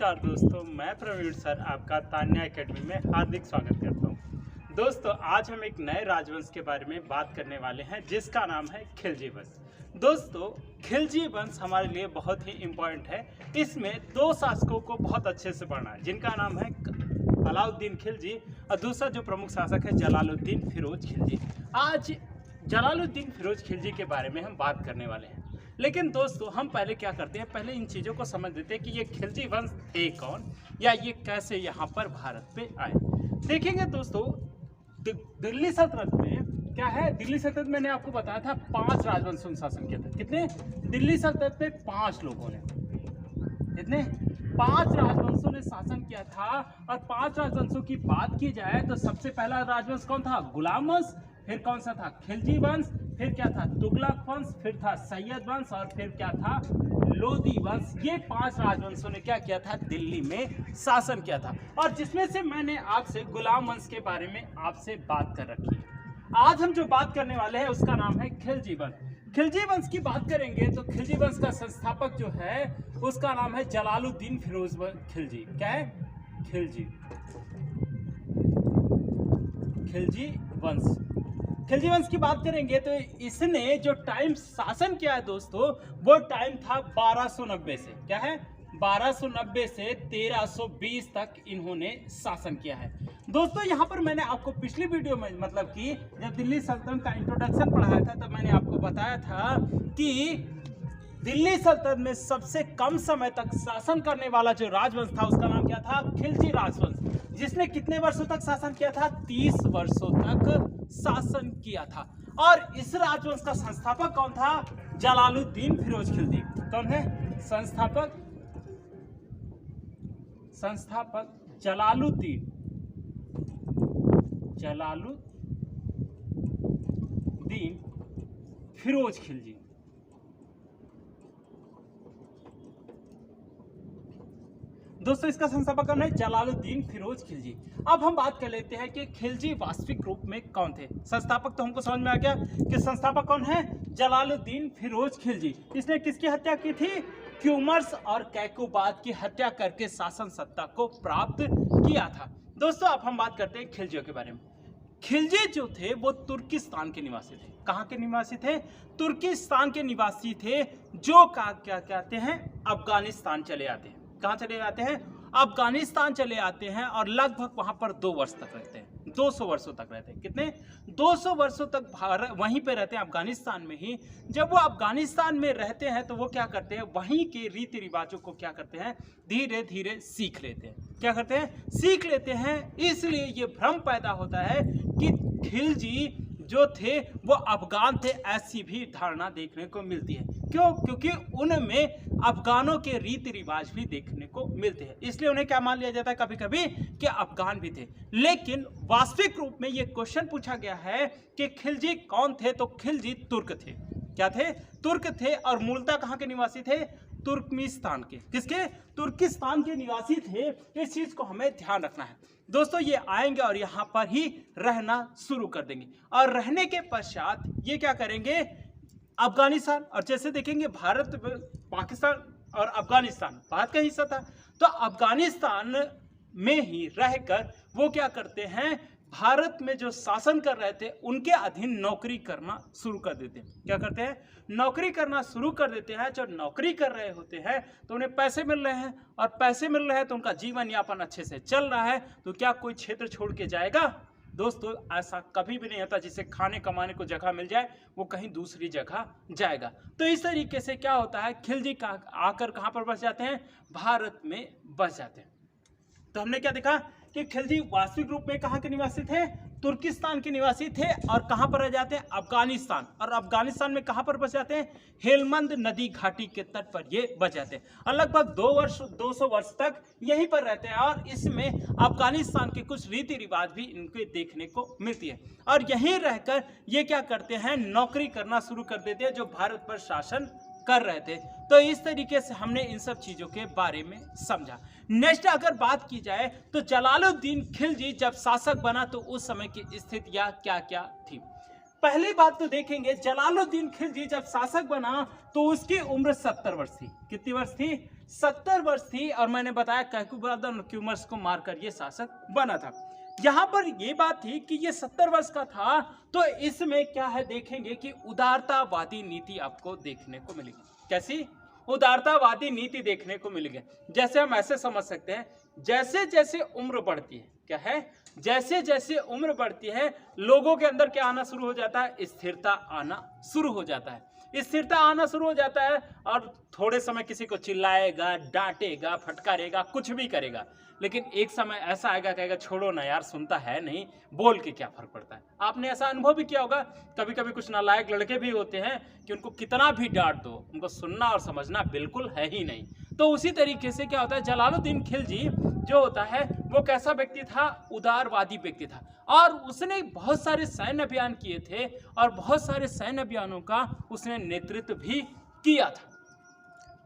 नमस्कार दोस्तों, मैं प्रवीण सर आपका तान्या एकेडमी में हार्दिक स्वागत करता हूं। दोस्तों, आज हम एक नए राजवंश के बारे में बात करने वाले हैं जिसका नाम है खिलजी वंश। दोस्तों, खिलजी वंश हमारे लिए बहुत ही इम्पोर्टेंट है। इसमें दो शासकों को बहुत अच्छे से पढ़ना है जिनका नाम है अलाउद्दीन खिलजी और दूसरा जो प्रमुख शासक है जलालुद्दीन फिरोज खिलजी। आज जलालुद्दीन फिरोज खिलजी के बारे में हम बात करने वाले हैं। लेकिन दोस्तों, हम पहले क्या करते हैं, पहले इन चीज़ों को समझ लेते हैं कि ये खिलजी वंश थे कौन या ये कैसे यहाँ पर भारत पे आए। देखेंगे दोस्तों, दिल्ली सल्तनत में क्या है, दिल्ली सल्तनत में मैंने आपको बताया था 5 राजवंशों ने शासन किया था। कितने? दिल्ली सल्तनत में 5 लोगों ने, कितने? 5 राजवंशों ने शासन किया था। और 5 राजवंशों की बात की जाए तो सबसे पहला राजवंश कौन था? गुलाम वंश। फिर कौन सा था? खिलजी वंश। फिर क्या था? तुगलक वंश। फिर था सैयद वंश और फिर क्या था? लोदी वंश। ये 5 राजवंशों ने क्या किया था? दिल्ली में शासन किया था। और जिसमें से मैंने आपसे गुलाम वंश के बारे में आपसे बात कर रखी है। आज हम जो बात करने वाले हैं उसका नाम है खिलजी वंश। खिलजी वंश की बात करेंगे तो खिलजी वंश का संस्थापक जो है उसका नाम है जलालुद्दीन फिरोज खिलजी। क्या है? खिलजी वंश। खिलजी वंश की बात करेंगे तो इसने जो टाइम शासन किया है दोस्तों, वो टाइम था 1290 से। क्या है? 1290 से 1320 तक इन्होंने शासन किया है। दोस्तों, यहाँ पर मैंने आपको पिछली वीडियो में मतलब कि जब दिल्ली सल्तनत का इंट्रोडक्शन पढ़ाया था तब मैंने आपको बताया था कि दिल्ली सल्तनत में सबसे कम समय तक शासन करने वाला जो राजवंश था उसका नाम क्या था? खिलजी राजवंश। जिसने कितने वर्षों तक शासन किया था? 30 वर्षों तक शासन किया था। और इस राजवंश का संस्थापक कौन था? जलालुद्दीन फिरोज खिलजी। कौन है संस्थापक? जलालुद्दीन फिरोज खिलजी। दोस्तों, इसका संस्थापक कौन है? जलालुद्दीन फिरोज खिलजी। अब हम बात कर लेते हैं कि खिलजी वास्तविक रूप में कौन थे। संस्थापक तो हमको समझ में आ गया कि संस्थापक कौन है? जलालुद्दीन फिरोज खिलजी। इसने किसकी हत्या की थी? क्यूमर्स और कैकुबाद की हत्या करके शासन सत्ता को प्राप्त किया था। दोस्तों, अब हम बात करते हैं खिलजियों के बारे में। खिलजी जो थे वो तुर्किस्तान के निवासी थे। कहाँ के निवासी थे? तुर्किस्तान के निवासी थे, जो क्या कहते हैं, अफगानिस्तान चले आते हैं। कहाँ चले जाते हैं? अफगानिस्तान चले आते हैं और लगभग वहां पर 2 वर्ष तक रहते हैं। 200 वर्षों तक रहते हैं। कितने? 200 वर्षों तक भारत वहीं पे रहते हैं, अफगानिस्तान में ही। जब वो अफगानिस्तान में रहते हैं तो वो क्या करते हैं? वहीं के रीति रिवाजों को क्या करते हैं? धीरे धीरे सीख लेते हैं। क्या करते हैं? सीख लेते हैं। इसलिए ये भ्रम पैदा होता है कि खिलजी जो थे वो अफगान थे, ऐसी भी धारणा देखने को मिलती है। क्यों? क्योंकि उनमें अफगानों के रीति रिवाज भी देखने को मिलते हैं, इसलिए उन्हें क्या मान लिया जाता है कभी कभी कि अफगान भी थे। लेकिन वास्तविक रूप में ये क्वेश्चन पूछा गया है कि खिलजी कौन थे, तो खिलजी तुर्क थे। क्या थे? तुर्क थे। और मूलतः कहाँ के निवासी थे? तुर्कमिस्तान के। किसके? तुर्किस्तान के निवासी थे। इस चीज को हमें ध्यान रखना है दोस्तों। ये आएंगे और यहाँ पर ही रहना शुरू कर देंगे और रहने के पश्चात ये क्या करेंगे? अफगानिस्तान, और जैसे देखेंगे भारत, पाकिस्तान और अफगानिस्तान भारत का हिस्सा था, तो अफगानिस्तान में ही रहकर वो क्या करते हैं? भारत में जो शासन कर रहे थे उनके अधीन नौकरी करना शुरू कर देते हैं। क्या करते हैं? नौकरी करना शुरू कर देते हैं। जब नौकरी कर रहे होते हैं तो उन्हें पैसे मिल रहे हैं, और पैसे मिल रहे हैं तो उनका जीवन यापन अच्छे से चल रहा है। तो क्या कोई क्षेत्र छोड़ के जाएगा? दोस्तों, ऐसा कभी भी नहीं होता। जिसे खाने कमाने को जगह मिल जाए वो कहीं दूसरी जगह जाएगा। तो इस तरीके से क्या होता है? खिलजी आकर कहाँ पर बस जाते हैं? भारत में बस जाते हैं। तो हमने क्या देखा कि खिलजी वास्तविक रूप में कहाँ के निवासी थे? तुर्किस्तान के निवासी थे। और कहाँ पर रह जाते हैं? अफगानिस्तान। और अफगानिस्तान में कहाँ पर बस जाते हैं? हेलमंद नदी घाटी के तट पर ये बस जाते हैं और लगभग 200 वर्ष तक यहीं पर रहते हैं। और इसमें अफगानिस्तान के कुछ रीति रिवाज भी इनके देखने को मिलती है। और यहीं रहकर ये क्या करते हैं? नौकरी करना शुरू कर देते हैं, जो भारत पर शासन कर रहे थे। तो इस तरीके से हमने इन सब चीजों के बारे में समझा। नेक्स्ट अगर बात की जाए तो जलालुद्दीन खिलजी जब शासक बना तो उस समय की स्थितियां क्या क्या थी। पहली बात तो देखेंगे, जलालुद्दीन खिलजी जब शासक बना तो उसकी उम्र 70 वर्ष थी। कितनी वर्ष थी? 70 वर्ष थी। और मैंने बताया कैकुबाद और क्यूमर्स को मारकर ये शासक बना था। यहाँ पर ये बात थी कि ये 70 वर्ष का था, तो इसमें क्या है देखेंगे कि उदारतावादी नीति आपको देखने को मिलेगी। कैसी? उदारतावादी नीति देखने को मिलेगी। जैसे हम ऐसे समझ सकते हैं, जैसे जैसे उम्र बढ़ती है, क्या है, जैसे जैसे उम्र बढ़ती है लोगों के अंदर क्या आना शुरू हो जाता है? स्थिरता आना शुरू हो जाता है। स्थिरता आना शुरू हो जाता है और थोड़े समय किसी को चिल्लाएगा, डांटेगा, फटकारेगा, कुछ भी करेगा, लेकिन एक समय ऐसा आएगा कहेगा छोड़ो ना यार, सुनता है नहीं, बोल के क्या फर्क पड़ता है। आपने ऐसा अनुभव भी किया होगा। कभी कभी कुछ नालायक लड़के भी होते हैं कि उनको कितना भी डांट दो, उनको सुनना और समझना बिल्कुल है ही नहीं। तो उसी तरीके से क्या होता है, जलालुद्दीन खिलजी जो होता है वो कैसा व्यक्ति था? उदारवादी व्यक्ति था। और उसने बहुत सारे सैन्य अभियान किए थे और बहुत सारे सैन्य अभियानों का उसने नेतृत्व भी किया था।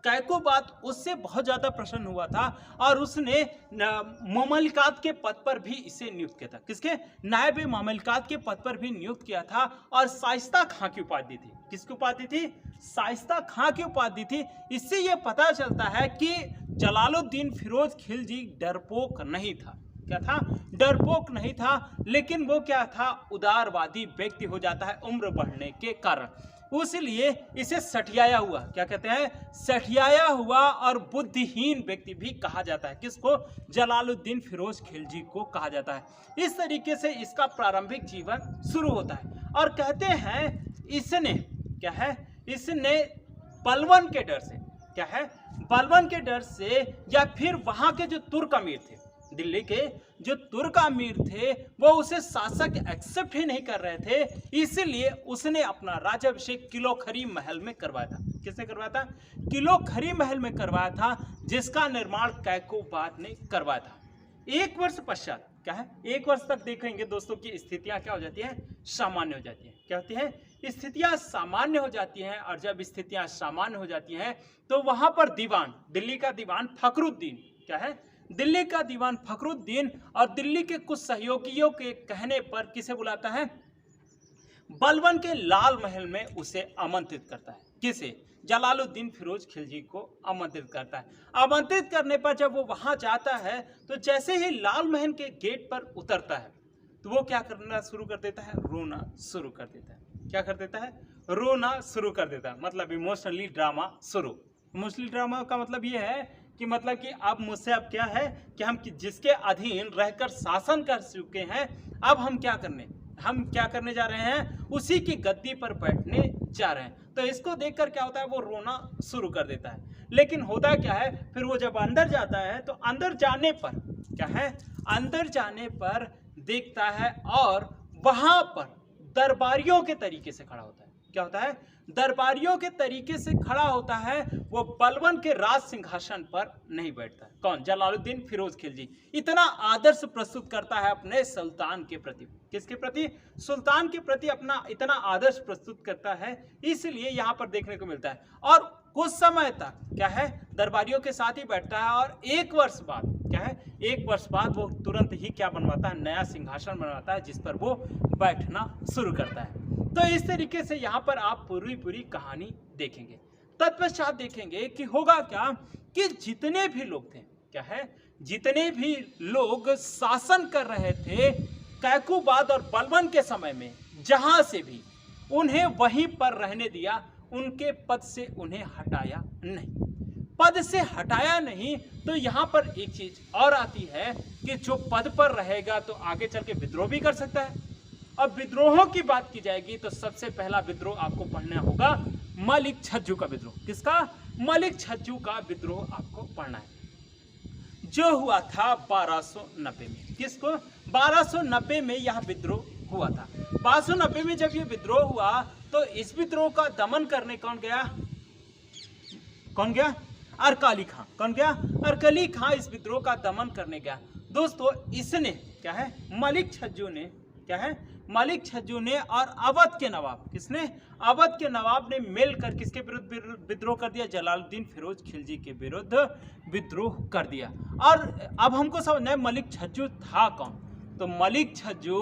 कैकुबाद उससे बहुत ज्यादा प्रसन्न हुआ था और उसने ममलकात के पद पर भी इसे नियुक्त किया था। किसके? नायब ममलकात के पद पर भी नियुक्त किया था। और शाइस्ता खां की उपाधि थी। किसकी उपाधि थी? शाइस्ता खां की उपाधि थी। इससे यह पता चलता है कि जलालुद्दीन फिरोज खिलजी डरपोक नहीं था। क्या था? डरपोक नहीं था। लेकिन वो क्या था? उदारवादी व्यक्ति हो जाता है उम्र बढ़ने के कारण। उसलिए इसे सठियाया हुआ, क्या कहते हैं? सठियाया हुआ और बुद्धिहीन व्यक्ति भी कहा जाता है। किसको? जलालुद्दीन फिरोज खिलजी को कहा जाता है। इस तरीके से इसका प्रारंभिक जीवन शुरू होता है। और कहते हैं इसने क्या है, इसने बलवन के डर से, क्या है, बलवन के डर से, या फिर वहां के जो तुर्क अमीर थे, दिल्ली के जो तुर्क अमीर थे, वो उसे शासक एक्सेप्ट ही नहीं कर रहे थे, इसलिए उसने अपना राज्याभिषेक किलोखरी महल में करवाया था। किसने करवाया था? किलोखरी महल में करवाया था, जिसका निर्माण कैकुबाद ने करवाया था। एक वर्ष पश्चात, क्या है, एक वर्ष तक देखेंगे दोस्तों की स्थितियां क्या हो जाती हैं? सामान्य हो जाती हैं। क्या होती है? स्थितियां सामान्य हो जाती हैं। और जब स्थितियां सामान्य हो जाती हैं तो वहां पर दीवान, दिल्ली का दीवान फखरुद्दीन, क्या है, दिल्ली का दीवान फखरुद्दीन और दिल्ली के कुछ सहयोगियों के कहने पर किसे बुलाता है? बलवन के लाल महल में उसे आमंत्रित करता है। किसे? जलालुद्दीन फिरोज खिलजी को आमंत्रित करता है। आमंत्रित करने पर जब वो वहां जाता है तो जैसे ही लाल महल के गेट पर उतरता है तो वो क्या करना शुरू कर देता है? रोना शुरू कर देता है। क्या कर देता है? रोना शुरू कर देता है। मतलब इमोशनली ड्रामा शुरू। इमोशनली ड्रामा का मतलब ये है कि मतलब कि अब मुझसे अब क्या है कि हम जिसके अधीन रहकर शासन कर चुके हैं, अब हम क्या करने जा रहे हैं? उसी की गद्दी पर बैठने जा रहे हैं। तो इसको देखकर क्या होता है? वो रोना शुरू कर देता है। लेकिन होता क्या है, फिर वो जब अंदर जाता है तो अंदर जाने पर क्या है, अंदर जाने पर देखता है और वहां पर दरबारियों के तरीके से खड़ा होता है। क्या होता है? दरबारियों के तरीके से खड़ा होता है। वो बलवन के राज सिंहासन पर नहीं बैठता है। कौन? जलालुद्दीन फिरोज खिलजी। इतना आदर्श प्रस्तुत करता है अपने सुल्तान के प्रति। किसके प्रति? सुल्तान के प्रति अपना इतना आदर्श प्रस्तुत करता है, इसलिए यहां पर देखने को मिलता है। और कुछ समय तक क्या है, दरबारियों के साथ ही बैठता है। और एक वर्ष बाद क्या है, एक वर्ष बाद वो तुरंत ही क्या बनवाता है? नया सिंहासन बनवाता है, जिस पर वो बैठना शुरू करता है। तो इस तरीके से यहाँ पर आप पूरी कहानी देखेंगे। तत्पश्चात देखेंगे कि होगा क्या कि जितने भी लोग थे, क्या है, जितने भी लोग शासन कर रहे थे कैकुबाद और बलवन के समय में, जहां से भी उन्हें वहीं पर रहने दिया, उनके पद से उन्हें हटाया नहीं। पद से हटाया नहीं तो यहाँ पर एक चीज और आती है कि जो पद पर रहेगा तो आगे चल के विद्रोह भी कर सकता है। अब विद्रोहों की बात की जाएगी तो सबसे पहला विद्रोह आपको पढ़ना होगा मलिक छज्जू का विद्रोह। किसका? मलिक छज्जू का विद्रोह आपको पढ़ना है, जो हुआ था 1290 में। किसको? 1290 में यह विद्रोह हुआ था। 1290 में जब ये विद्रोह हुआ तो इस विद्रोह का दमन करने कौन गया? कौन गया? अरकाली खां। कौन गया? अरकाली खां इस विद्रोह का दमन करने गया। दोस्तों इसने क्या है, मलिक छज्जू ने क्या है, मलिक छज्जू ने और अवध के नवाब, किसने? अवध के नवाब ने मिलकर किसके विरुद्ध विद्रोह कर दिया? जलालुद्दीन फिरोज खिलजी के विरुद्ध विद्रोह कर दिया। और अब हमको समझना है मलिक छज्जू था कौन? तो मलिक छज्जू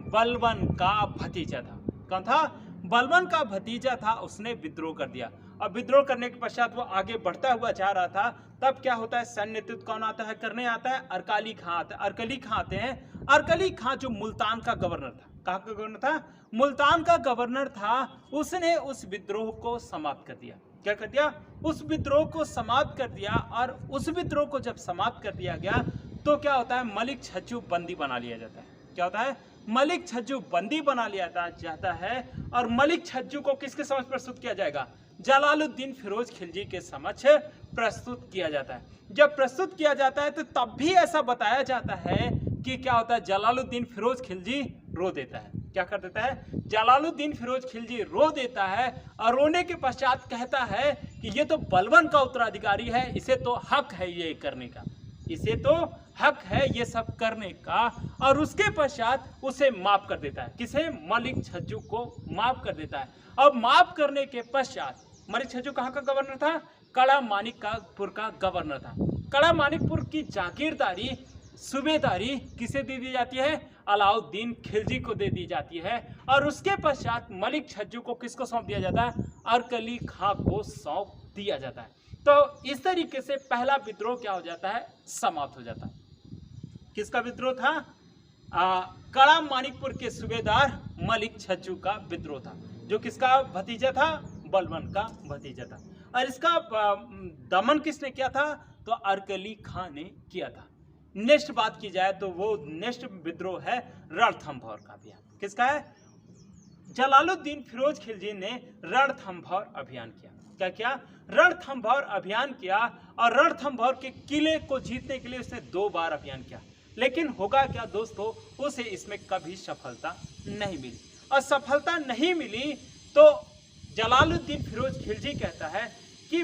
बलवन का भतीजा था। कौन था? बलबन का भतीजा था, उसने विद्रोह कर दिया। अब विद्रोह करने के पश्चात वो आगे बढ़ता हुआ जा रहा था। तब क्या होता है, सैन्य नेतृत्व कौन आता है करने? आता है अरकाली खां आता है। अरकली खां आते हैं। अरकली खां जो मुल्तान का गवर्नर था, कहाँ का गवर्नर था? मुल्तान का गवर्नर था। उसने उस विद्रोह को समाप्त कर दिया। क्या कर दिया? उस विद्रोह को समाप्त कर दिया। और उस विद्रोह को जब समाप्त कर दिया गया तो क्या होता है, मलिक छज्जू बंदी बना लिया जाता है। क्या होता है? मलिक छज्जू बंदी बना लिया जाता है। और मलिक छज्जू को किसके समक्ष प्रस्तुत किया जाएगा? जलालुद्दीन फिरोज खिलजी के समक्ष प्रस्तुत किया जाता है। जब प्रस्तुत किया जाता है तो तब भी ऐसा बताया जाता है कि क्या होता है, जलालुद्दीन फिरोज खिलजी रो देता है। क्या कर देता है? जलालुद्दीन फिरोज खिलजी रो देता है और रोने के पश्चात कहता है कि ये तो बलबन का उत्तराधिकारी है, इसे तो हक है ये करने का, इसे तो हक है ये सब करने का। और उसके पश्चात उसे माफ कर देता है। किसे? मलिक छज्जू को माफ कर देता है। अब माफ करने के पश्चात मलिक छज्जू कहाँ का गवर्नर था? कड़ा मानिकपुर का गवर्नर था। कड़ा मानिकपुर की जागीरदारी, सूबेदारी किसे दे दी जाती है? अलाउद्दीन खिलजी को दे दी जाती है। और उसके पश्चात मलिक छज्जू को किसको सौंप दिया जाता है? अरकली खां को सौंप दिया जाता है। तो इस तरीके से पहला विद्रोह क्या हो जाता है? समाप्त हो जाता है। किसका विद्रोह था? कड़ा मानिकपुर के सूबेदार मलिक छज्जू का विद्रोह था, जो किसका भतीजा था? बलबन का भतीजा था। और इसका दमन किसने किया था? तो अरकली खां ने किया था। नेक्स्ट बात की जाए तो वो नेक्स्ट विद्रोह है रणथंभौर का अभियान। किसका है? जलालुद्दीन फिरोज खिलजी ने रणथंभौर अभियान किया। क्या किया? रणथंभौर अभियान किया। और रणथंभौर के किले को जीतने के लिए उसने 2 बार अभियान किया। लेकिन होगा क्या दोस्तों, उसे इसमें कभी सफलता नहीं मिली। और सफलता नहीं मिली तो जलालुद्दीन फिरोज खिलजी कहता है कि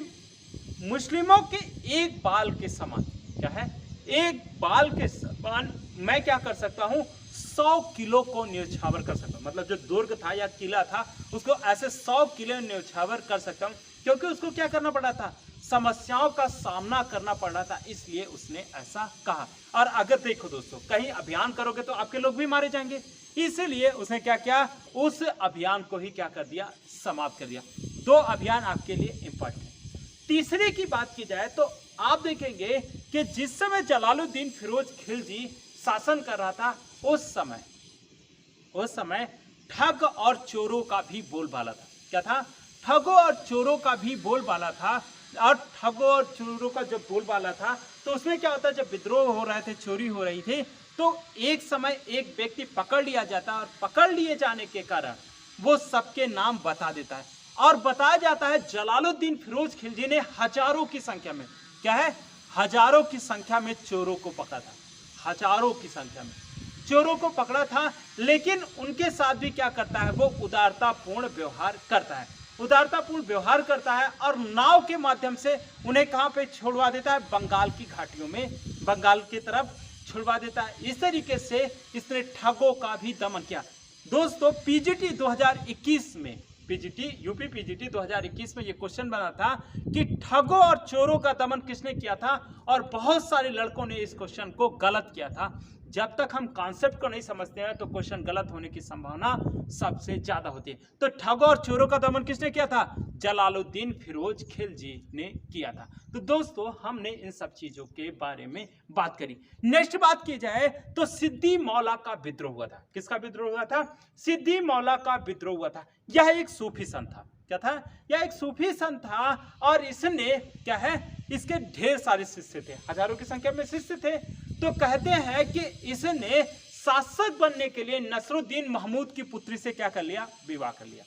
मुस्लिमों के एक बाल के समान, क्या है, एक बाल के समान मैं क्या कर सकता हूं, 100 किलो को न्यौछावर कर सकता हूं। मतलब जो दुर्ग था या किला था उसको ऐसे 100 किलो न्यौछावर कर सकता हूं, क्योंकि उसको क्या करना पड़ा था, समस्याओं का सामना करना पड़ रहा था, इसलिए उसने ऐसा कहा। और अगर देखो दोस्तों, कहीं अभियान करोगे तो आपके लोग भी मारे जाएंगे, इसलिए उसने क्या किया, उस अभियान को ही क्या कर दिया, समाप्त कर दिया। 2 अभियान आपके लिए इंपॉर्टेंट है। तीसरे की बात की जाए तो आप देखेंगे कि जिस समय जलालुद्दीन फिरोज खिलजी शासन कर रहा था उस समय ठग और चोरों का भी बोलबाला था। क्या था? ठगों और चोरों का भी बोलबाला था। और ठगों और चोरों का जब बोलबाला था तो उसमें क्या होता है, जब विद्रोह हो रहे थे, चोरी हो रही थी, तो एक समय एक व्यक्ति पकड़ लिया जाता है और पकड़ लिए जाने के कारण वो सबके नाम बता देता है। और बताया जाता है जलालुद्दीन फिरोज खिलजी ने हजारों की संख्या में, क्या है, हजारों की संख्या में चोरों को पकड़ा था। हजारों की संख्या में चोरों को पकड़ा था। लेकिन उनके साथ भी क्या करता है, वो उदारतापूर्ण व्यवहार करता है। उदारतापूर्ण व्यवहार करता है और नाव के माध्यम से उन्हें कहां पे छोड़वा देता है, बंगाल की घाटियों में, बंगाल की तरफ छुड़वा देता है। इस तरीके से इसने ठगों का भी दमन किया। दोस्तों पीजीटी 2021 में, यूपी पीजीटी 2021 में ये क्वेश्चन बना था कि ठगों और चोरों का दमन किसने किया था, और बहुत सारे लड़कों ने इस क्वेश्चन को गलत किया था। जब तक हम कॉन्सेप्ट को नहीं समझते हैं तो क्वेश्चन गलत होने की संभावना सबसे ज्यादा होती है। तो ठगों और चोरों का दमन किसने किया था, जलालुद्दीन फिरोज खिलजी ने किया था। तो दोस्तों हमने इन सब चीजों के बारे में बात करी। नेक्स्ट बात की जाए तो सिद्दी मौला का विद्रोह हुआ था। किसका विद्रोह हुआ था, सिद्दी मौला का विद्रोह हुआ था। यह एक सूफी संत था। क्या था, यह एक सूफी संत था और इसने क्या है, इसके ढेर सारे शिष्य थे, हजारों की संख्या में शिष्य थे। तो कहते हैं कि इसने शासक बनने के लिए नसरुद्दीन महमूद की पुत्री से क्या कर लिया, विवाह कर लिया।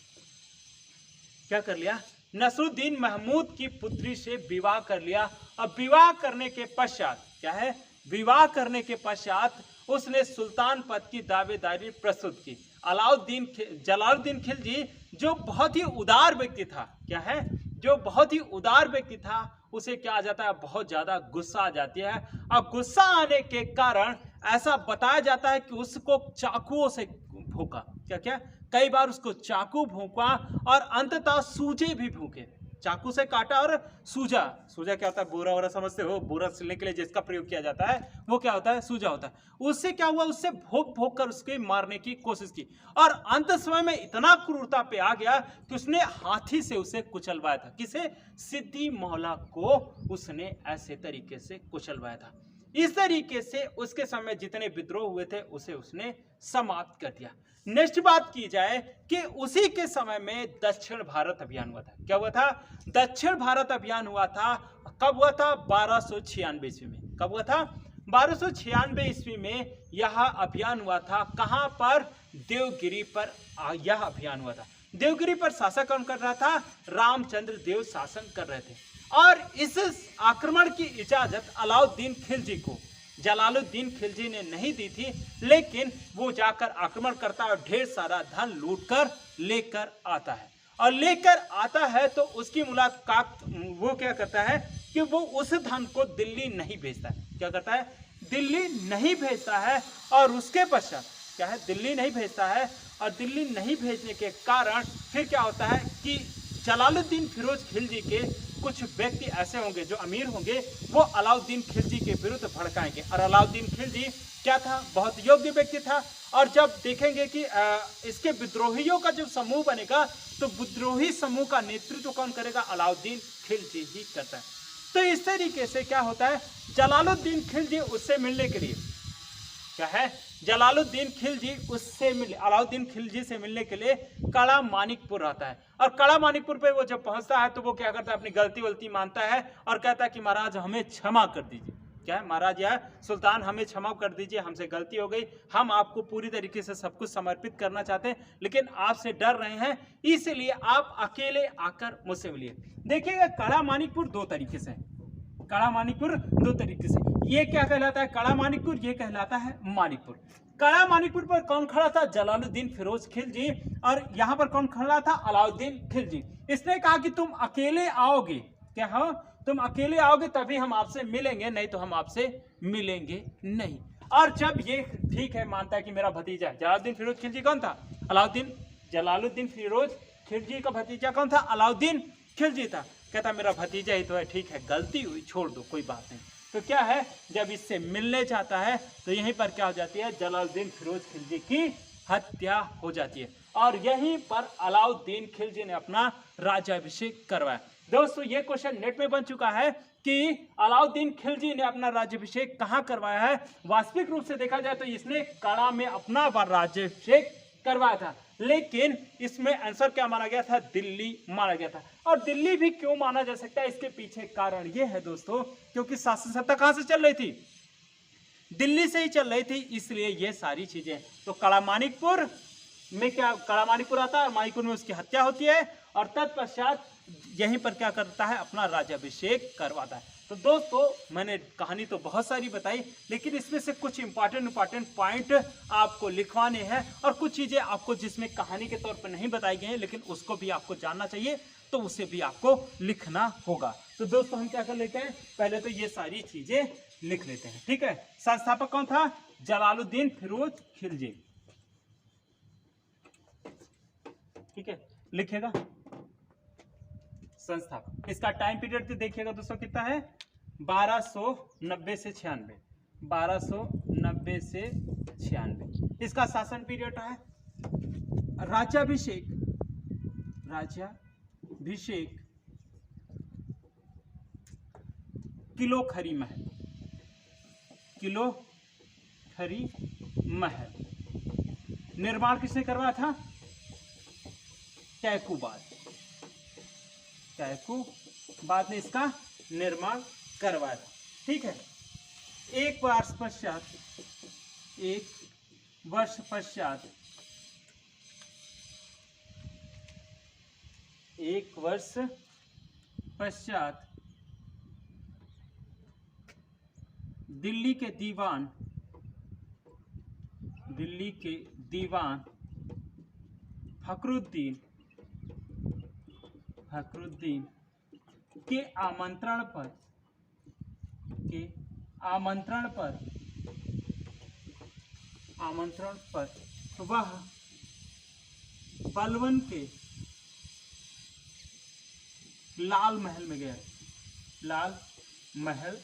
क्या कर लिया, नसरुद्दीन महमूद की पुत्री से विवाह कर लिया। अब विवाह करने के पश्चात क्या है, विवाह करने के पश्चात उसने सुल्तान पद की दावेदारी प्रस्तुत की। जलालुद्दीन खिलजी जो बहुत ही उदार व्यक्ति था, क्या है, जो बहुत ही उदार व्यक्ति था, उसे क्या आ जाता है, बहुत ज्यादा गुस्सा आ जाती है। और गुस्सा आने के कारण ऐसा बताया जाता है कि उसको चाकुओं से भूका। क्या क्या, कई बार उसको चाकू भूका और अंततः सूजे भी भूके। चाकू से काटा और सूजा, सूजा क्या होता है, बोरा वोरा समझते हो, बोरा सिलने के लिए जिसका प्रयोग किया जाता है वो क्या होता है, सूजा होता है। उससे क्या हुआ, उससे भोंक भोंक कर उसके मारने की कोशिश की और अंत समय में इतना क्रूरता पे आ गया कि उसने हाथी से उसे कुचलवाया था। किसे, सिद्दी मौला को उसने ऐसे तरीके से कुचलवाया था। इस तरीके से उसके समय जितने विद्रोह हुए थे उसे उसने समाप्त कर दिया। नेक्स्ट बात की जाए कि उसी के समय में दक्षिण भारत अभियान हुआ था। क्या हुआ था, दक्षिण भारत अभियान हुआ था। कब हुआ था, 1296 ईस्वी में। कब हुआ था, 1296 ईस्वी में यह अभियान हुआ था। कहां पर, देवगिरी पर यह अभियान हुआ था। देवगिरी पर शासन कौन कर रहा था, रामचंद्र देव शासन कर रहे थे। और इस आक्रमण की इजाजत अलाउद्दीन खिलजी को जलालुद्दीन खिलजी ने नहीं दी थी, लेकिन वो जाकर आक्रमण करता है और ढेर सारा धन लूट कर लेकर आता है। और लेकर आता है तो उसकी मुलाकात वो क्या करता है कि वो उस धन को दिल्ली नहीं भेजता है। क्या करता है, दिल्ली नहीं भेजता है। और उसके पश्चात क्या है, दिल्ली नहीं भेजता है। और दिल्ली नहीं भेजने के कारण फिर क्या होता है कि जलालुद्दीन फिरोज खिलजी के कुछ व्यक्ति ऐसे होंगे जो अमीर होंगे, वो अलाउद्दीन खिलजी के विरुद्ध भड़काएंगे। और अलाउद्दीन खिलजी क्या था, बहुत योग्य व्यक्ति था। और जब देखेंगे कि इसके विद्रोहियों का जब समूह बनेगा तो विद्रोही समूह का नेतृत्व कौन करेगा, अलाउद्दीन खिलजी ही करता है। तो इस तरीके से क्या होता है, जलालुद्दीन खिलजी उससे मिलने के लिए क्या है, जलालुद्दीन खिलजी उससे मिले, अलाउद्दीन खिलजी से मिलने के लिए कड़ा मानिकपुर आता है। और कड़ा मानिकपुर पे वो जब पहुंचता है तो वो क्या करता है, अपनी गलती वलती मानता है और कहता है कि महाराज हमें क्षमा कर दीजिए। क्या है, महाराज या सुल्तान हमें क्षमा कर दीजिए, हमसे गलती हो गई, हम आपको पूरी तरीके से सब कुछ समर्पित करना चाहते हैं, लेकिन आपसे डर रहे हैं, इसलिए आप अकेले आकर मुझसे मिलिए। देखिएगा, कड़ा मानिकपुर दो तरीके से, कड़ा मानिकपुर दो तरीके से, ये क्या कहलाता है, कड़ा मानिकपुर, ये कहलाता है मानिकपुर। कड़ा मानिकपुर पर कौन खड़ा था, जलालुद्दीन फिरोज खिलजी। और यहां पर कौन खड़ा था, अलाउद्दीन खिलजी। इसने कहा कि तुम अकेले आओगे, क्या हो, तुम अकेले आओगे तभी हम आपसे मिलेंगे, नहीं तो हम आपसे मिलेंगे नहीं। और जब ये ठीक है मानता है कि मेरा भतीजा जलालुद्दीन फिरोज खिलजी कौन था, जलालुद्दीन फिरोज खिलजी का भतीजा कौन था, अलाउद्दीन खिलजी था। कहता मेरा भतीजा ही तो है, ठीक है गलती हुई, छोड़ दो, कोई बात नहीं। तो क्या है, जब इससे मिलने जाता है तो यहीं पर क्या हो जाती है, जलालुद्दीन फिरोज खिलजी की हत्या हो जाती है। और यहीं पर अलाउद्दीन खिलजी ने अपना राज्याभिषेक करवाया। दोस्तों ये क्वेश्चन नेट में बन चुका है कि अलाउद्दीन खिलजी ने अपना राज्याभिषेक कहां करवाया है। वास्तविक रूप से देखा जाए तो इसने कड़ा में अपना राज्याभिषेक करवाया था, लेकिन इसमें आंसर क्या माना गया था, दिल्ली माना गया था। और दिल्ली भी क्यों माना जा सकता है, इसके पीछे कारण यह है दोस्तों, क्योंकि शासन सत्ता कहां से चल रही थी, दिल्ली से ही चल रही थी, इसलिए ये सारी चीजें। तो कड़ा मानिकपुर में क्या, कड़ा मानिकपुर आता है, मानिकपुर में उसकी हत्या होती है और तत्पश्चात यहीं पर क्या करता है, अपना राज्याभिषेक करवाता है। तो दोस्तों मैंने कहानी तो बहुत सारी बताई, लेकिन इसमें से कुछ इंपॉर्टेंट पॉइंट आपको लिखवाने हैं और कुछ चीजें आपको जिसमें कहानी के तौर पर नहीं बताई गई हैं, लेकिन उसको भी आपको जानना चाहिए, तो उसे भी आपको लिखना होगा। तो दोस्तों हम क्या कर लेते हैं, पहले तो ये सारी चीजें लिख लेते हैं, ठीक है। संस्थापक कौन था, जलालुद्दीन फिरोज खिलजी, ठीक है, लिखेगा संस्थापक। इसका टाइम पीरियड तो देखिएगा दोस्तों कितना है, 1290 से 96, 1290 से 96 इसका शासन पीरियड है। राज्याभिषेक किलो खरी महल निर्माण किसने करवाया था, कैकूबाद ने इसका निर्माण करवाया था, ठीक है। एक वर्ष पश्चात दिल्ली के दीवान फखरुद्दीन के आमंत्रण पर वह बलबन के लाल महल में गया, लाल महल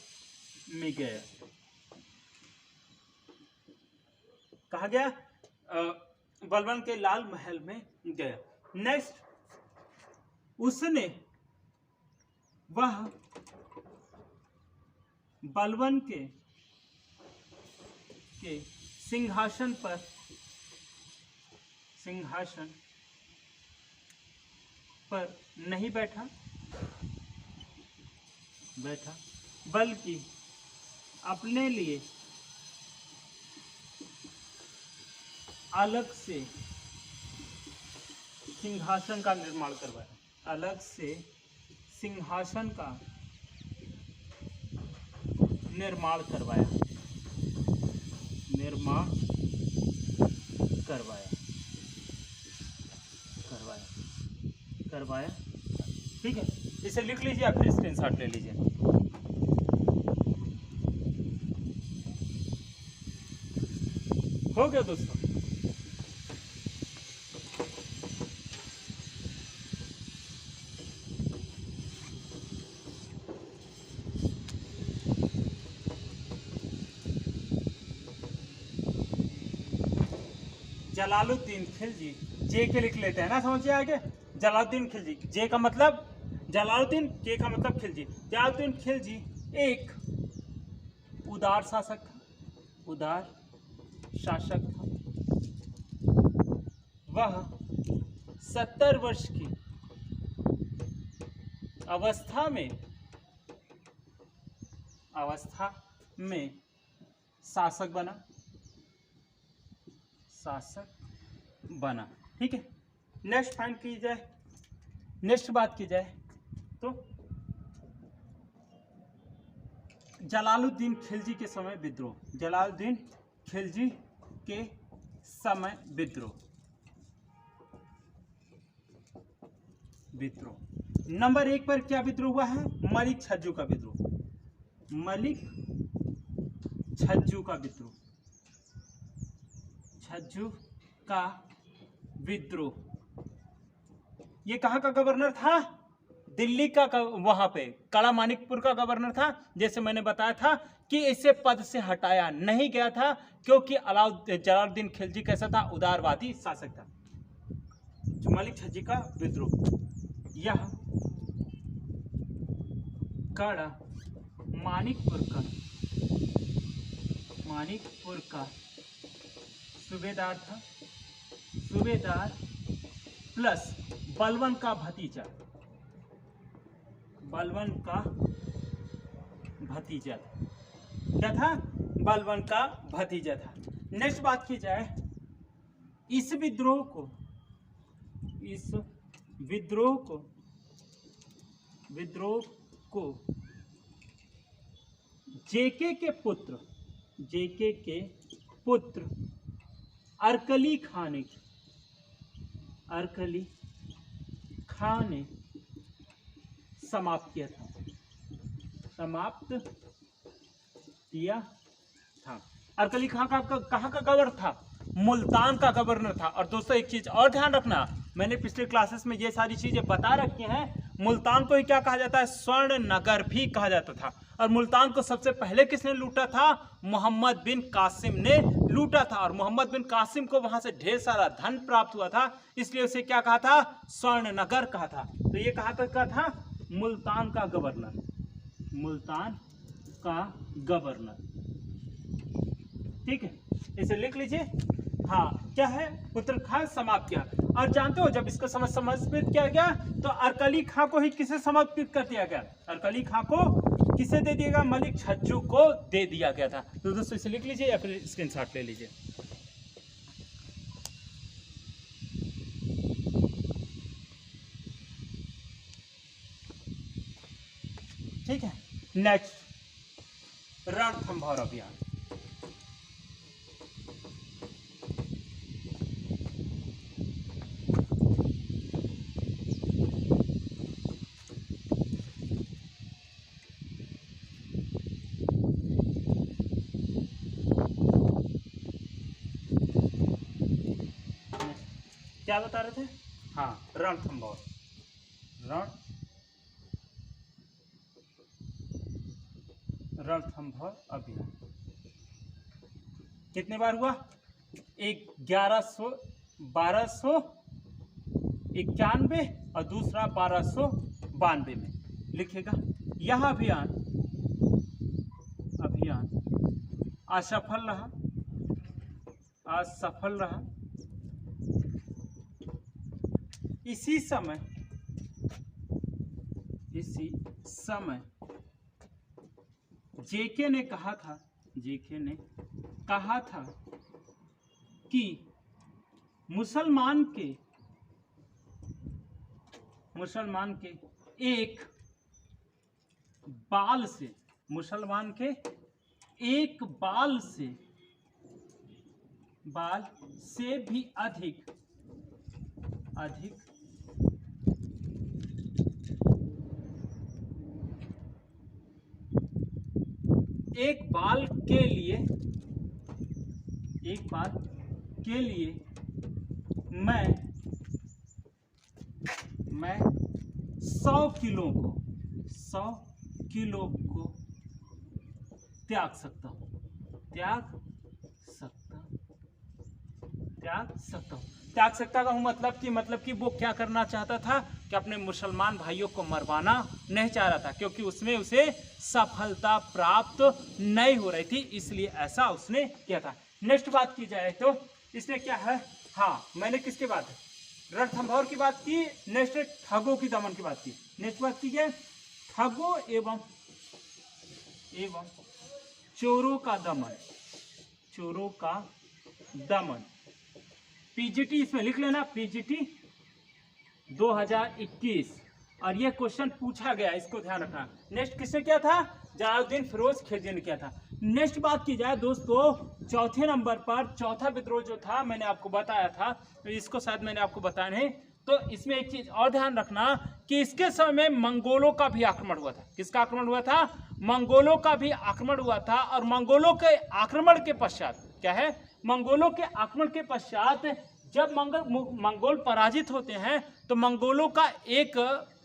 में गया। कहा गया? बलबन के लाल महल में गया। नेक्स्ट, उसने वह बलबन के सिंहासन पर नहीं बैठा, बल्कि अपने लिए अलग से सिंहासन का निर्माण करवाया, अलग से सिंहासन का निर्माण करवाया, करवाया। ठीक है, इसे लिख लीजिए या फिर स्क्रीनशॉट ले लीजिए। हो गया दोस्तों। जलालुद्दीन खिलजी, जे के लिख लेते हैं ना, समझिए आगे। जलालुद्दीन खिलजी, जे का मतलब जलालुद्दीन, के का मतलब खिलजी। जलालुद्दीन खिलजी एक उदार शासक था, वह 70 वर्ष की अवस्था में शासक बना। ठीक है, नेक्स्ट बात की जाए तो जलालुद्दीन खिलजी के समय विद्रोह। नंबर 1 पर क्या विद्रोह हुआ है? मलिक छज्जू का विद्रोह। ये कहाँ का गवर्नर था? दिल्ली का वहां पे कड़ा मानिकपुर का गवर्नर था। जैसे मैंने बताया था कि इसे पद से हटाया नहीं गया था क्योंकि जलालुद्दीन खिलजी कैसा था? उदारवादी शासक था। मलिक छज्जी का विद्रोह, यह कड़ा मानिकपुर का सूबेदार था, प्लस बलबन का भतीजा क्या था? बलबन का भतीजा था। नेक्स्ट बात की जाए, इस विद्रोह को जेके के पुत्र अरकली खां ने समाप्त किया था। अरकली खां का कहाँ का गवर्नर था? मुल्तान का गवर्नर था। और दोस्तों एक चीज और ध्यान रखना, मैंने पिछले क्लासेस में ये सारी चीजें बता रखी हैं। मुल्तान को ही क्या कहा जाता है? स्वर्ण नगर भी कहा जाता था। और मुल्तान को सबसे पहले किसने लूटा था? मोहम्मद बिन कासिम ने लूटा था। और मोहम्मद बिन कासिम को वहां से ढेर सारा धन प्राप्त हुआ था, इसलिए उसे क्या कहा था? स्वर्ण नगर कहा था। तो ये कहा था मुल्तान का गवर्नर। ठीक है, इसे लिख लीजिए। हाँ, क्या है? पुत्र खां समाप्त किया। और जानते हो जब इसको समर्पित किया गया तो अरकली खां को ही किसे समर्पित कर दिया गया? अरकली खां को किसे दे दिया गया? मलिक छज्जू को दे दिया गया था। तो दोस्तों इसे लिख लीजिए या फिर स्क्रीनशॉट ले लीजिए। ठीक है, नेक्स्ट, रणथंभौर अभियान। क्या बता रहे थे? हाँ, रणथंभौर रणथंभौर अभियान कितने बार हुआ? 1291 और दूसरा 1292 में लिखेगा। यह अभियान असफल रहा। इसी समय जेके ने कहा था कि मुसलमान के एक बाल से भी अधिक एक बाल के लिए मैं 100 किलो को त्याग सकता हूँ। त्याग सकता हूँ मतलब कि वो क्या करना चाहता था कि अपने मुसलमान भाइयों को मरवाना नहीं चाह रहा था, क्योंकि उसमें उसे सफलता प्राप्त नहीं हो रही थी, इसलिए ऐसा उसने किया था। नेक्स्ट बात की जाए तो इसने क्या है, हाँ मैंने किसकी बात है, रणथंभौर की बात की। नेक्स्ट ठगों की दमन की बात की। नेक्स्ट बात की जाए ठगों एवं चोरों का दमन। पीजीटी इसमें लिख लेना, पीजीटी 2021, और ये क्वेश्चन पूछा गया, इसको ध्यान रखना। नेक्स्ट किसने किया था? जलालुद्दीन फिरोज खिलजी ने किया था। नेक्स्ट बात की जाए दोस्तों, चौथे नंबर पर चौथा विद्रोह जो था मैंने आपको बताया था, तो इसको शायद मैंने आपको बताया नहीं, तो इसमें एक चीज और ध्यान रखना कि इसके समय में मंगोलों का भी आक्रमण हुआ था। किसका आक्रमण हुआ था? मंगोलों का भी आक्रमण हुआ था। और मंगोलों के आक्रमण के पश्चात क्या है, मंगोलों के आक्रमण के पश्चात जब मंगोल पराजित होते हैं तो मंगोलों का एक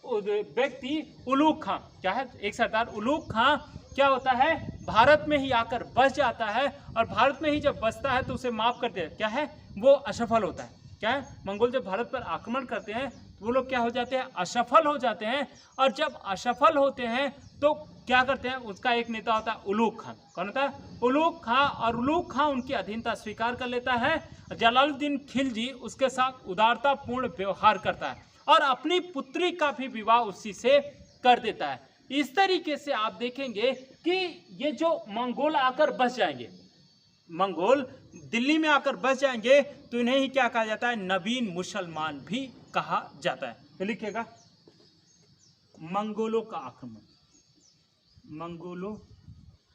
व्यक्ति उलूग खां, क्या है, एक सरदार उलूग खां क्या होता है, भारत में ही आकर बस जाता है, और भारत में ही जब बसता है तो उसे माफ करते हैं, क्या है, वो असफल होता है। क्या है, मंगोल जब भारत पर आक्रमण करते हैं तो वो लोग क्या हो जाते हैं, असफल हो जाते हैं। और जब असफल होते हैं तो क्या करते हैं, उसका एक नेता होता है उलूग खां। कौन होता है? उलूग खां। और उलूग खां उनकी अधीनता स्वीकार कर लेता है। जलालुद्दीन खिलजी उसके साथ उदारतापूर्ण व्यवहार करता है और अपनी पुत्री का भी विवाह उसी से कर देता है। इस तरीके से आप देखेंगे कि ये जो मंगोल आकर बस जाएंगे, मंगोल दिल्ली में आकर बस जाएंगे, तो इन्हें ही क्या कहा जाता है, नवीन मुसलमान भी कहा जाता है। तो लिखिएगा मंगोलों का आक्रमण, मंगोलों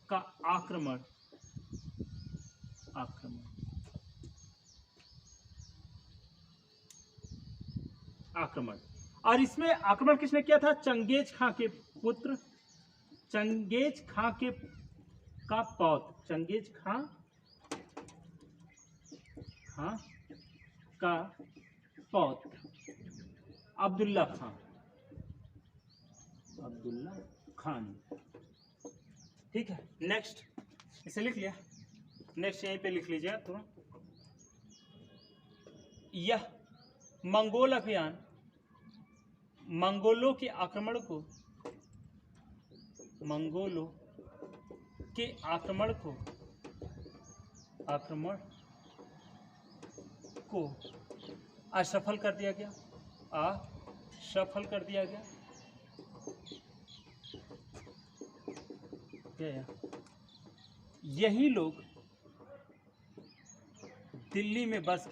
का आक्रमण और इसमें आक्रमण किसने किया था? चंगेज खां के पुत्र, चंगेज खां के का पौत्र, चंगेज खां का पौत्र अब्दुल्ला खान। ठीक है, नेक्स्ट इसे लिख लिया। नेक्स्ट यहीं पे लिख लीजिए तो, यह मंगोल अभियान मंगोलों के आक्रमण को असफल कर दिया गया, यही लोग दिल्ली में बस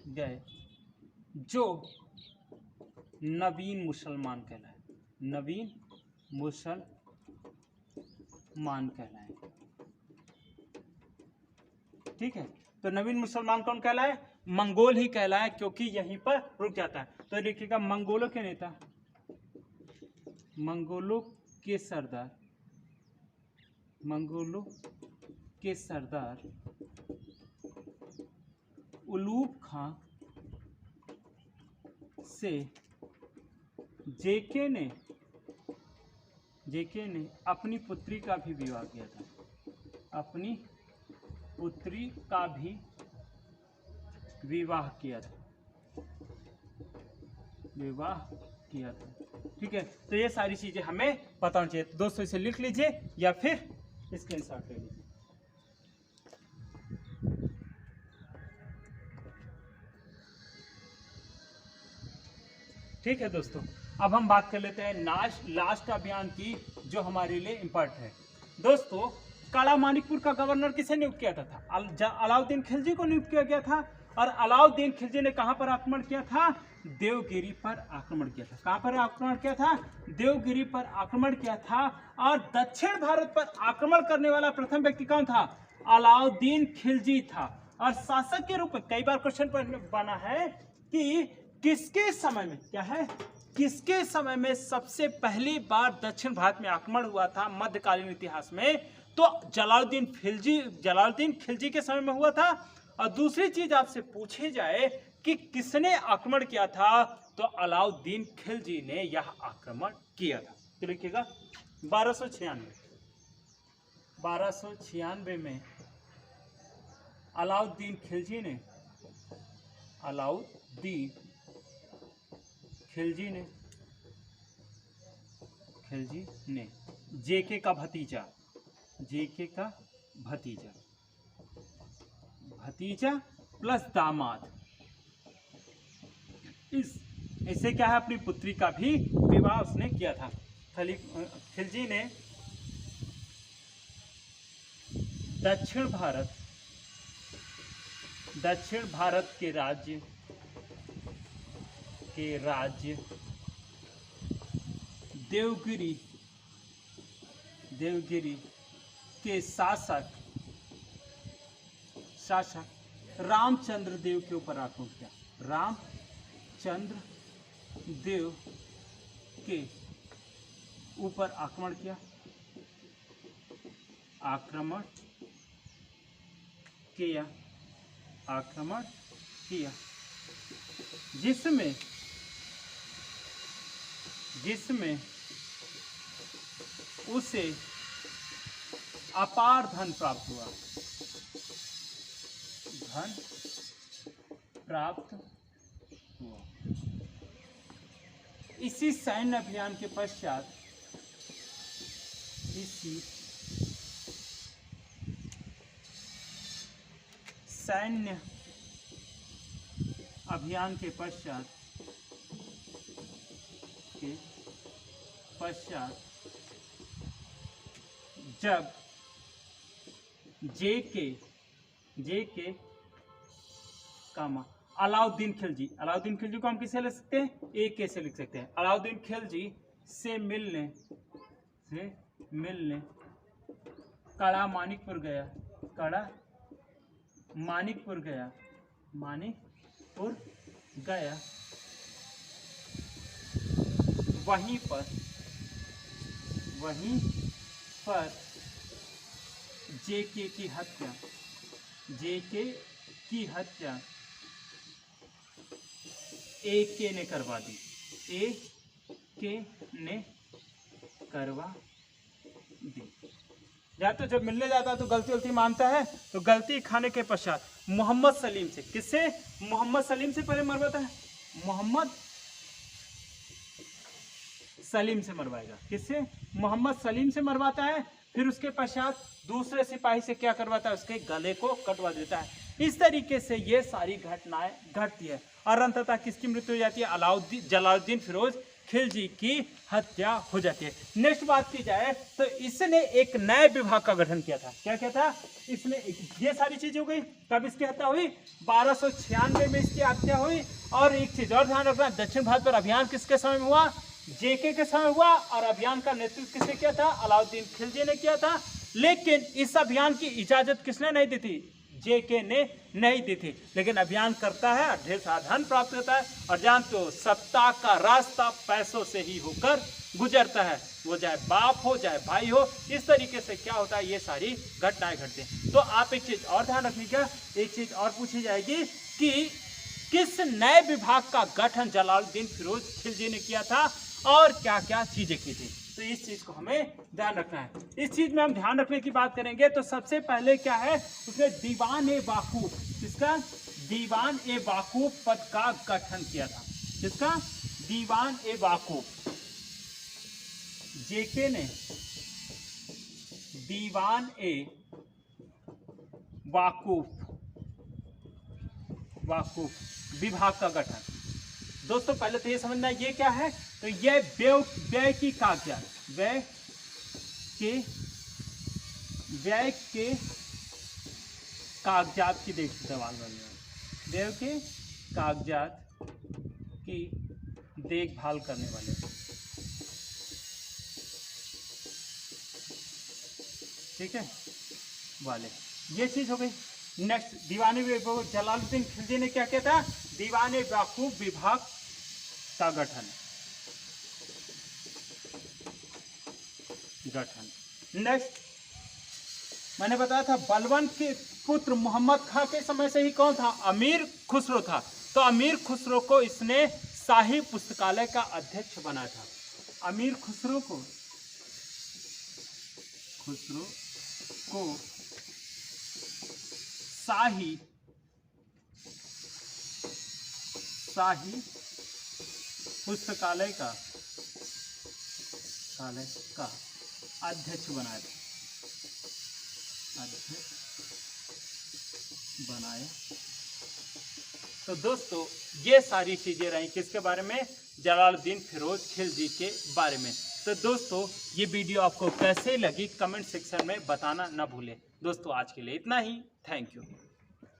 गए जो नवीन मुसलमान कहलाए। ठीक है, तो नवीन मुसलमान कौन कहलाए? मंगोल ही कहलाए, क्योंकि यहीं पर रुक जाता है। तो देखिएगा मंगोलों के नेता, मंगोलों के सरदार उलूग खां से जेके ने अपनी पुत्री का भी विवाह किया था, अपनी पुत्री का भी विवाह किया था। ठीक है, तो ये सारी चीजें हमें पता होनी चाहिए। दोस्तों इसे लिख लीजिए या फिर स्क्रीनशॉट ले लीजिए। ठीक है दोस्तों, अब हम बात कर लेते हैं लास्ट अभियान की, जो हमारे लिए इम्पोर्टेंट है। दोस्तों, काला मानिकपुर का गवर्नर किसे नियुक्त किया था? अलाउद्दीन खिलजी को नियुक्त किया गया था। और अलाउद्दीन खिलजी ने कहां पर आक्रमण किया था? देवगिरी पर आक्रमण किया था। कहां पर आक्रमण किया था? देवगिरी पर आक्रमण किया था। और दक्षिण भारत पर आक्रमण करने वाला प्रथम व्यक्ति कौन था? अलाउद्दीन खिलजी था। और शासक के रूप में कई बार क्वेश्चन बना है कि किसके समय में, क्या है, किसके समय में सबसे पहली बार दक्षिण भारत में आक्रमण हुआ था मध्यकालीन इतिहास में? तो जलालुद्दीन खिलजी के समय में हुआ था। और दूसरी चीज आपसे पूछी जाए कि किसने आक्रमण किया था, तो अलाउद्दीन खिलजी ने यह आक्रमण किया था। तो लिखिएगा 1296 में अलाउद्दीन खिलजी ने जेके का भतीजा प्लस दामाद, इससे क्या है, अपनी पुत्री का भी विवाह उसने किया था। खिलजी ने दक्षिण भारत के राज्य देवगिरी के शासक रामचंद्र देव के ऊपर आक्रमण किया। रामचंद्र देव के ऊपर आक्रमण किया जिसमें उसे अपार धन प्राप्त हुआ। इसी सैन्य अभियान के पश्चात जब जेके अलाउद्दीन खिलजी को हम किसे लिख सकते हैं? ए के से लिख सकते हैं। अलाउद्दीन खिलजी से मिलने कड़ा मानिकपुर गया। वहीं पर जेके की हत्या एके ने करवा दी। या तो जब मिलने जाता है तो गलती मानता है, तो गलती खाने के पश्चात मोहम्मद सलीम से पहले मरवाता है। मोहम्मद सलीम से मरवाएगा। किससे? मोहम्मद सलीम से मरवाता है। फिर उसके पश्चात दूसरे सिपाही से क्या करवाता है? उसके गले को कटवा देता है। इस तरीके से ये सारी घटनाएं घटती है और अंततः किसकी मृत्यु हो जाती है? जलालुद्दीन फिरोज खिलजी की हत्या हो जाती है। नेक्स्ट बात की जाए तो इसने एक नए विभाग का गठन किया था। क्या था? इसने ये सारी चीजें हो गई। कब इसकी हत्या हुई? 1296 में इसकी हत्या हुई। और एक चीज और ध्यान रखना, दक्षिण भारत पर अभियान किसके समय में हुआ? जेके के समय हुआ। और अभियान का नेतृत्व किसने किया था? अलाउद्दीन खिलजी ने किया था। लेकिन इस अभियान की इजाजत किसने नहीं दी थी? जेके ने नहीं दी थी। लेकिन अभियान करता है, ढेर सारा धन प्राप्त होता है। और जानते हो, सत्ता का रास्ता पैसों से ही होकर गुजरता है, वो चाहे बाप हो चाहे भाई हो। इस तरीके से क्या होता है, ये सारी घटनाएं घटती हैं। तो आप एक चीज और ध्यान रखनी, क्या एक चीज और पूछी जाएगी कि किस नए विभाग का गठन जलालुद्दीन फिरोज खिलजी ने किया था? और क्या क्या चीजें की थी। तो इस चीज को हमें ध्यान रखना है। इस चीज में हम ध्यान रखने की बात करेंगे तो सबसे पहले क्या है, उसने दीवान-ए-वाकूफ, इसका दीवान-ए-वाकूफ पद का गठन किया था। किसका? दीवान-ए-वाकूफ। जेके ने दीवान-ए-वाकूफ विभाग का गठन। दोस्तों पहले तो ये समझना ये क्या है, तो ये व्यय की कागजात, व्यय के कागजात की देखिए सवाल बन रहा है, व्यय के कागजात की देखभाल करने वाले। ठीक है वाले, ये चीज हो गई। नेक्स्ट, दीवान-ए-वाकूफ, जलालुद्दीन खिलजी ने क्या किया था? दीवान-ए-वाकूफ विभाग का गठन। नेक्स्ट, मैंने बताया था बलबन के पुत्र मोहम्मद खां के समय से ही कौन था? अमीर खुसरो था। तो अमीर खुसरो को इसने शाही पुस्तकालय का अध्यक्ष बना था। अमीर खुसरो को शाही पुस्तकालय का अध्यक्ष बनाया। तो दोस्तों ये सारी चीजें रही किसके बारे में? जलालुद्दीन फिरोज खिलजी के बारे में। तो दोस्तों ये वीडियो आपको कैसे लगी कमेंट सेक्शन में बताना ना भूलें। दोस्तों आज के लिए इतना ही, थैंक यू।